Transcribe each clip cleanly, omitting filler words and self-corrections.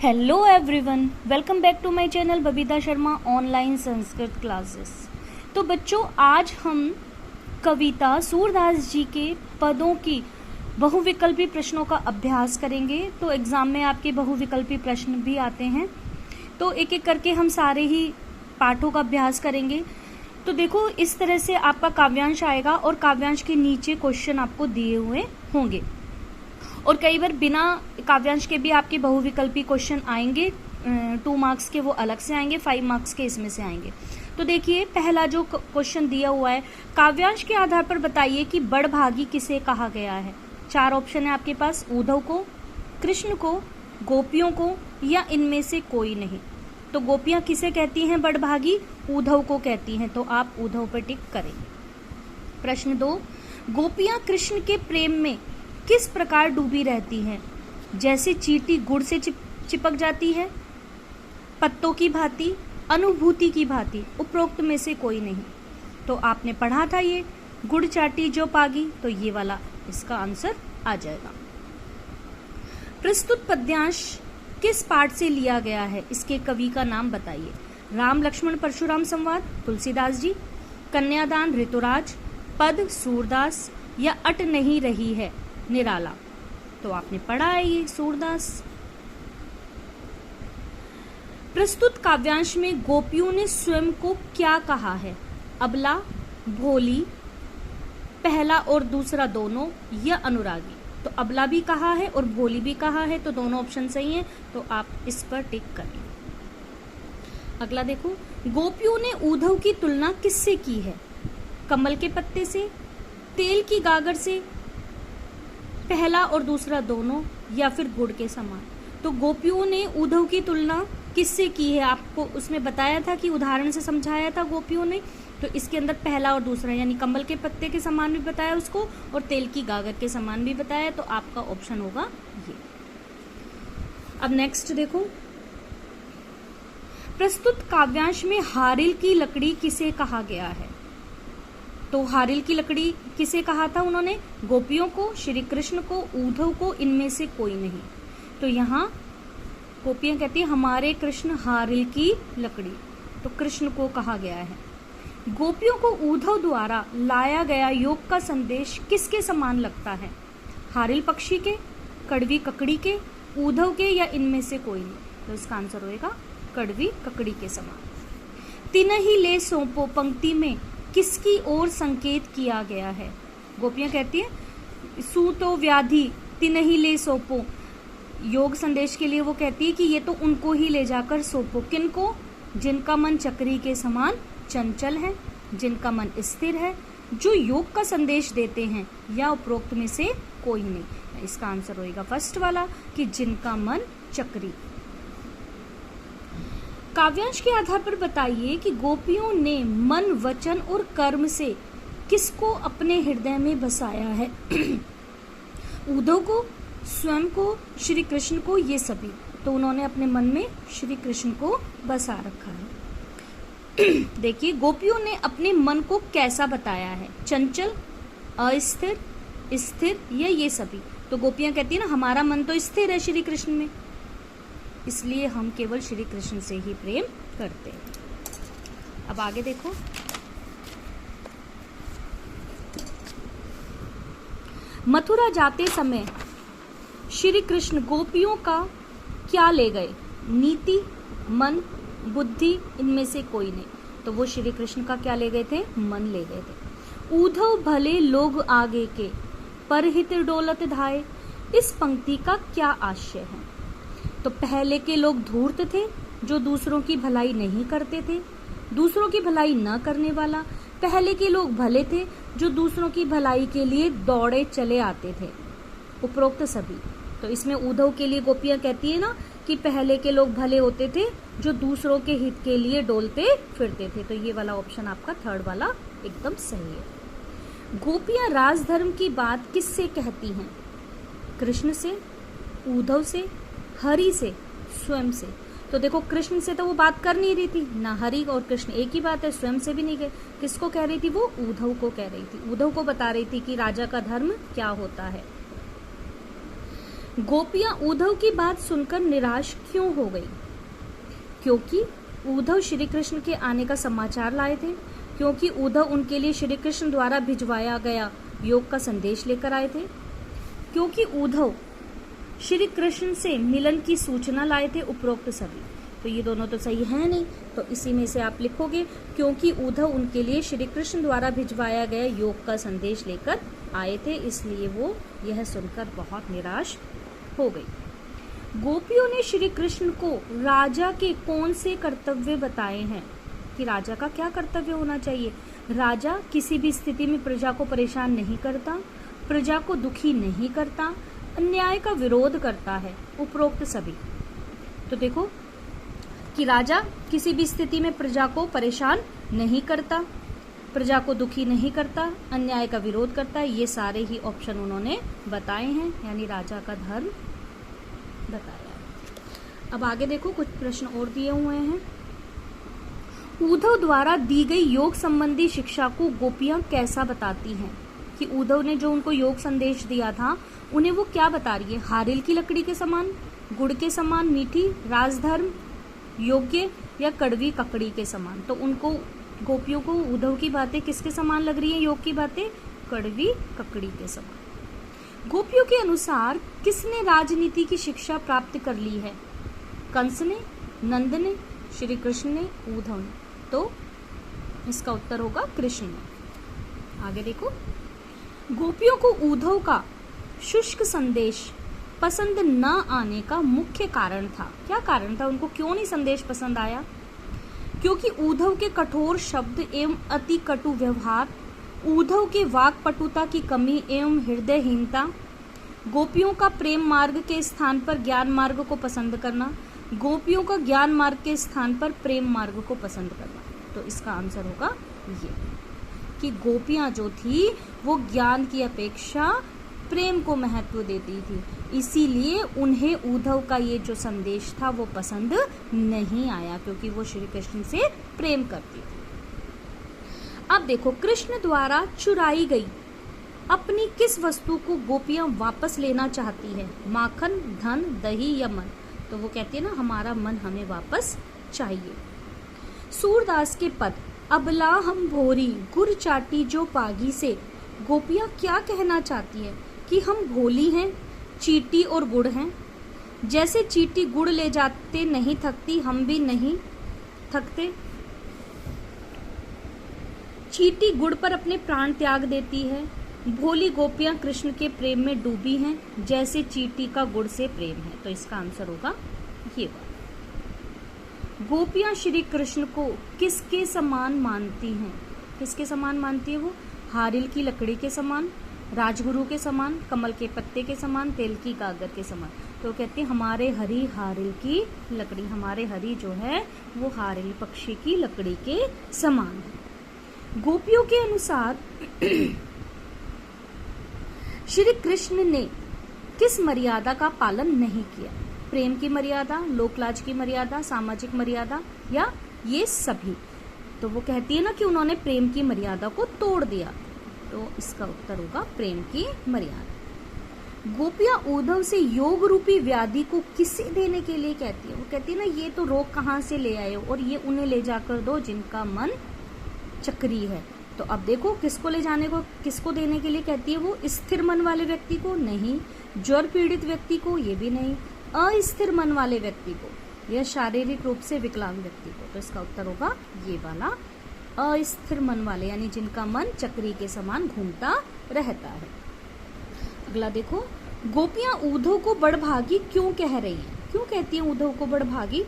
Hello everyone, welcome back to my channel Babita Sharma online Sanskrit classes. तो बच्चों, आज हम कविता सूरदास जी के पदों की बहुविकल्पी प्रश्नों का अभ्यास करेंगे। तो एग्जाम में आपके बहुविकल्पी प्रश्न भी आते हैं, तो एक एक करके हम सारे ही पाठों का अभ्यास करेंगे। तो देखो, इस तरह से आपका काव्यांश आएगा और काव्यांश के नीचे क्वेश्चन आपको दिए हुए होंगे, और कई बार बिना काव्यांश के भी आपके बहुविकल्पी क्वेश्चन आएंगे। 2 मार्क्स के वो अलग से आएंगे, 5 मार्क्स के इसमें से आएंगे। तो देखिए, पहला जो क्वेश्चन दिया हुआ है, काव्यांश के आधार पर बताइए कि बड़भागी किसे कहा गया है। 4 ऑप्शन है आपके पास, उद्धव को, कृष्ण को, गोपियों को या इनमें से कोई नहीं। तो गोपियां किसे कहती हैं बड़भागी? उद्धव को कहती हैं, तो आप उद्धव पर टिक करें। प्रश्न 2, गोपियां कृष्ण के प्रेम में किस प्रकार डूबी रहती हैं? जैसे चींटी गुड़ से चिपक जाती है, पत्तों की भांति, अनुभूति की भांति, उपरोक्त में से कोई नहीं। तो आपने पढ़ा था ये, गुड़ चाटी जो पागी, तो ये वाला इसका आंसर आ जाएगा। प्रस्तुत पद्यांश किस पाठ से लिया गया है? इसके कवि का नाम बताइए। राम लक्ष्मण परशुराम संवाद तुलसीदास जी, कन्यादान ऋतुराज, पद सूरदास या अट नहीं रही है निराला। तो आपने पढ़ा है ये सूरदास। प्रस्तुत काव्यांश में गोपियों ने स्वयं को क्या कहा है? अबला, भोली, पहला और दूसरा दोनों या अनुरागी। तो अबला भी कहा है और भोली भी कहा है, तो दोनों ऑप्शन सही हैं, तो आप इस पर टिक करें। अगला देखो, गोपियों ने उद्धव की तुलना किससे की है? कमल के पत्ते से, तेल की गागर से, पहला और दूसरा दोनों या फिर गुड़ के समान। तो गोपियों ने उद्धव की तुलना किससे की है? आपको उसमें बताया था कि उदाहरण से समझाया था गोपियों ने। तो इसके अंदर पहला और दूसरा, यानी कमल के पत्ते के समान भी बताया उसको और तेल की गागर के समान भी बताया, तो आपका ऑप्शन होगा ये। अब नेक्स्ट देखो, प्रस्तुत काव्यांश में हारिल की लकड़ी किसे कहा गया है? तो हारिल की लकड़ी किसे कहा था उन्होंने? गोपियों को, श्री कृष्ण को, उद्धव को, इनमें से कोई नहीं। तो यहाँ गोपियां कहती है हमारे कृष्ण हारिल की लकड़ी, तो कृष्ण को कहा गया है। गोपियों को उद्धव द्वारा लाया गया योग का संदेश किसके समान लगता है? हारिल पक्षी के, कड़वी ककड़ी के, उद्धव के या इनमें से कोई नहीं। तो इसका आंसर होएगा कड़वी ककड़ी के समान। तिनहि ले सौंपो पंक्ति में किसकी ओर संकेत किया गया है? गोपियां कहती है सूतो व्याधि तिनहि ले सौंपो, योग संदेश के लिए वो कहती है कि ये तो उनको ही ले जाकर सौंपो। किनको? जिनका मन चक्री के समान चंचल है, जिनका मन स्थिर है, जो योग का संदेश देते हैं, या उपरोक्त में से कोई नहीं। इसका आंसर होगा फर्स्ट वाला कि जिनका मन चक्री। काव्यांश के आधार पर बताइए कि गोपियों ने मन, वचन और कर्म से किसको अपने हृदय में बसाया है? उद्धव को, स्वयं को, श्री कृष्ण को, ये सभी। तो उन्होंने अपने मन में श्री कृष्ण को बसा रखा है। देखिए, गोपियों ने अपने मन को कैसा बताया है? चंचल, अस्थिर, स्थिर या ये सभी। तो गोपियां कहती है ना हमारा मन तो स्थिर है श्री कृष्ण में, इसलिए हम केवल श्री कृष्ण से ही प्रेम करते हैं। अब आगे देखो, मथुरा जाते समय श्री कृष्ण गोपियों का क्या ले गए? नीति, मन, बुद्धि, इनमें से कोई नहीं। तो वो श्री कृष्ण का क्या ले गए थे? मन ले गए थे। उद्धव भले लोग आगे के, परहित डोलत धाये, इस पंक्ति का क्या आशय है? तो पहले के लोग धूर्त थे, जो दूसरों की भलाई नहीं करते थे, दूसरों की भलाई न करने वाला। पहले के लोग भले थे, जो दूसरों की भलाई के लिए दौड़े चले आते थे, उपरोक्त सभी। तो इसमें उद्धव के लिए गोपियां कहती है ना कि पहले के लोग भले होते थे, जो दूसरों के हित के लिए डोलते फिरते थे। तो ये वाला ऑप्शन आपका थर्ड वाला एकदम सही है। गोपियां राजधर्म की बात किससे कहती हैं? कृष्ण से, उद्धव से, हरि से, स्वयं से। तो देखो, कृष्ण से तो वो बात कर नहीं रही थी ना, हरि और कृष्ण एक ही बात है, स्वयं से भी नहीं गए। किसको कह रही थी? वो उद्धव को कह रही थी, उद्धव को बता रही थी कि राजा का धर्म क्या होता है। गोपियां उद्धव की बात सुनकर निराश क्यों हो गई? क्योंकि उद्धव श्री कृष्ण के आने का समाचार लाए थे, क्योंकि उद्धव उनके लिए श्री कृष्ण द्वारा भिजवाया गया योग का संदेश लेकर आए थे, क्योंकि उद्धव श्री कृष्ण से मिलन की सूचना लाए थे, उपरोक्त सभी। तो ये दोनों तो सही है नहीं, तो इसी में से आप लिखोगे क्योंकि उद्धव उनके लिए श्री कृष्ण द्वारा भिजवाया गया योग का संदेश लेकर आए थे, इसलिए वो यह सुनकर बहुत निराश हो गई। गोपियों ने श्री कृष्ण को राजा के कौन से कर्तव्य बताए हैं कि राजा का क्या कर्तव्य होना चाहिए? राजा किसी भी स्थिति में प्रजा को परेशान नहीं करता, प्रजा को दुखी नहीं करता, अन्याय का विरोध करता है, उपरोक्त सभी। तो देखो कि राजा किसी भी स्थिति में प्रजा को परेशान नहीं करता, प्रजा को दुखी नहीं करता, अन्याय का विरोध करता है, ये सारे ही ऑप्शन उन्होंने बताए हैं, यानी राजा का धर्म बताया। अब आगे देखो, कुछ प्रश्न और दिए हुए हैं। उद्धव द्वारा दी गई योग संबंधी शिक्षा को गोपियां कैसा बताती हैं? कि उद्धव ने जो उनको योग संदेश दिया था उन्हें वो क्या बता रही है? हारिल की लकड़ी के समान, गुड़ के समान मीठी, राजधर्म योग्य, या कड़वी ककड़ी के समान। तो उनको गोपियों को उद्धव की बातें किसके समान लग रही हैं? योग की बातें कड़वी ककड़ी के समान। गोपियों के अनुसार किसने राजनीति की शिक्षा प्राप्त कर ली है? कंस ने, नंद ने, श्री कृष्ण ने, उद्धव ने। तो इसका उत्तर होगा कृष्ण ने। आगे देखो, गोपियों को उद्धव का शुष्क संदेश पसंद न आने का मुख्य कारण था। क्या कारण था? उनको क्यों नहीं संदेश पसंद आया? क्योंकि उद्धव के कठोर शब्द एवं अति कटु व्यवहार, उद्धव के वाक्पटुता की कमी एवं हृदयहीनता, गोपियों का प्रेम मार्ग के स्थान पर ज्ञान मार्ग को पसंद करना, गोपियों का ज्ञान मार्ग के स्थान पर प्रेम मार्ग को पसंद करना। तो इसका आंसर होगा ये कि गोपियां जो थी वो ज्ञान की अपेक्षा प्रेम को महत्व देती थी, इसीलिए उन्हें उद्धव का ये जो संदेश था वो पसंद नहीं आया, क्योंकि वो श्री कृष्ण से प्रेम करती थी। अब देखो, कृष्ण द्वारा चुराई गई अपनी किस वस्तु को गोपियां वापस लेना चाहती है? माखन, धन, दही या मन? तो वो कहती है ना, हमारा मन हमें वापस चाहिए। सूरदास के पद अबला हम भोरी गुर चाटी जो पागी से, गोपियां क्या कहना चाहती है? कि हम भोली हैं, चींटी और गुड़ हैं। जैसे चींटी गुड़ ले जाते नहीं थकती, हम भी नहीं थकते। चींटी गुड़ पर अपने प्राण त्याग देती है। भोली गोपियां कृष्ण के प्रेम में डूबी हैं, जैसे चींटी का गुड़ से प्रेम है। तो इसका आंसर होगा ये बात। गोपियां श्री कृष्ण को किसके समान मानती हैं? किसके समान मानती है वो? हारिल की लकड़ी के समान, राजगुरु के समान, कमल के पत्ते के समान, तेल की गागर के समान। तो कहते हैं हमारे हरि हारिल की लकड़ी, हमारे हरि जो है वो हारिल पक्षी की लकड़ी के समान है। गोपियों के अनुसार श्री कृष्ण ने किस मर्यादा का पालन नहीं किया? प्रेम की मर्यादा, लोकलाज की मर्यादा, सामाजिक मर्यादा, या ये सभी? तो वो कहती है ना कि उन्होंने प्रेम की मर्यादा को तोड़ दिया। तो इसका उत्तर होगा प्रेम की मर्यादा। गोपियां उद्धव से योग रूपी व्याधि को किसे देने के लिए कहती है? वो कहती है ना, ये तो रोग कहाँ से ले आए हो, और ये उन्हें ले जाकर दो जिनका मन चक्री है। तो अब देखो, किसको ले जाने को, किसको देने के लिए कहती है वो? स्थिर मन वाले व्यक्ति को? नहीं। ज्वर पीड़ित व्यक्ति को? ये भी नहीं। अस्थिर मन वाले व्यक्ति को, या शारीरिक रूप से विकलांग व्यक्ति को। तो इसका उत्तर होगा ये वाला, अस्थिर मन वाले, यानी जिनका मन चक्री के समान घूमता रहता है। अगला देखो, गोपियां उद्धव को बड़भागी क्यों कह रही हैं? क्यों कहती हैं उद्धव को बड़भागी?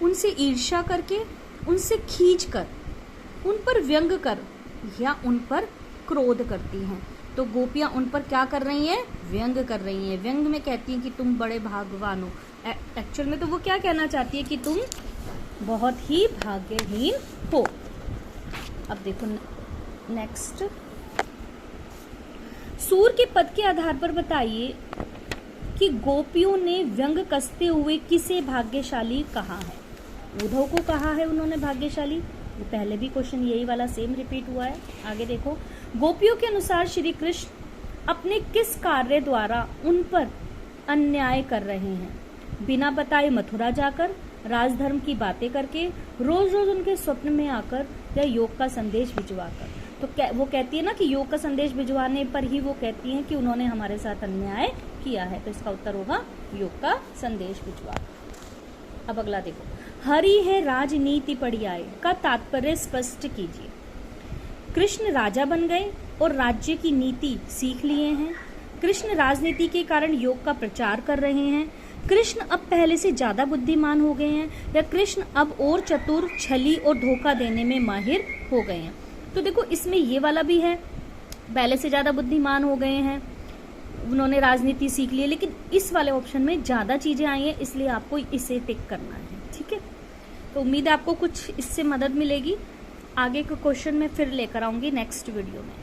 उनसे ईर्ष्या करके, उनसे खींच कर, उन पर व्यंग कर, या उन पर क्रोध करती हैं। तो गोपियां उन पर क्या कर रही हैं? व्यंग कर रही हैं। व्यंग में कहती हैं कि तुम बड़े भाग्यवान हो। एक्चुअल में तो वो क्या कहना चाहती है कि तुम बहुत ही भाग्यहीन हो। अब देखो नेक्स्ट, सूर के पद के आधार पर बताइए कि गोपियों ने व्यंग कसते हुए किसे भाग्यशाली कहा है? उद्धव को कहा है उन्होंने भाग्यशाली। ये पहले भी क्वेश्चन यही वाला सेम रिपीट हुआ है। आगे देखो, गोपियों के अनुसार श्री कृष्ण अपने किस कार्य द्वारा उन पर अन्याय कर रहे हैं, बिना बताए मथुरा जाकर, राजधर्म की बातें करके, रोज रोज उनके स्वप्न में आकर, या योग का संदेश भिजवाकर। तो वो कहती है ना कि योग का संदेश भिजवाने पर ही वो कहती हैं कि उन्होंने हमारे साथ अन्याय किया है। तो इसका उत्तर होगा योग का संदेश भिजवाकर। अब अगला देखो, हरि है राजनीति पढ़ियाए का तात्पर्य स्पष्ट कीजिए। कृष्ण राजा बन गए और राज्य की नीति सीख लिए हैं। कृष्ण राजनीति के कारण योग का प्रचार कर रहे हैं। कृष्ण अब पहले से ज्यादा बुद्धिमान हो गए हैं, या कृष्ण अब और चतुर, छली और धोखा देने में माहिर हो गए हैं। तो देखो इसमें ये वाला भी है, पहले से ज्यादा बुद्धिमान हो गए हैं, उन्होंने राजनीति सीख ली है, लेकिन इस वाले ऑप्शन में ज्यादा चीजें आई हैं, इसलिए आपको इसे टिक करना है। ठीक है, तो उम्मीद है आपको कुछ इससे मदद मिलेगी। आगे का क्वेश्चन मैं फिर लेकर आऊंगी नेक्स्ट वीडियो में।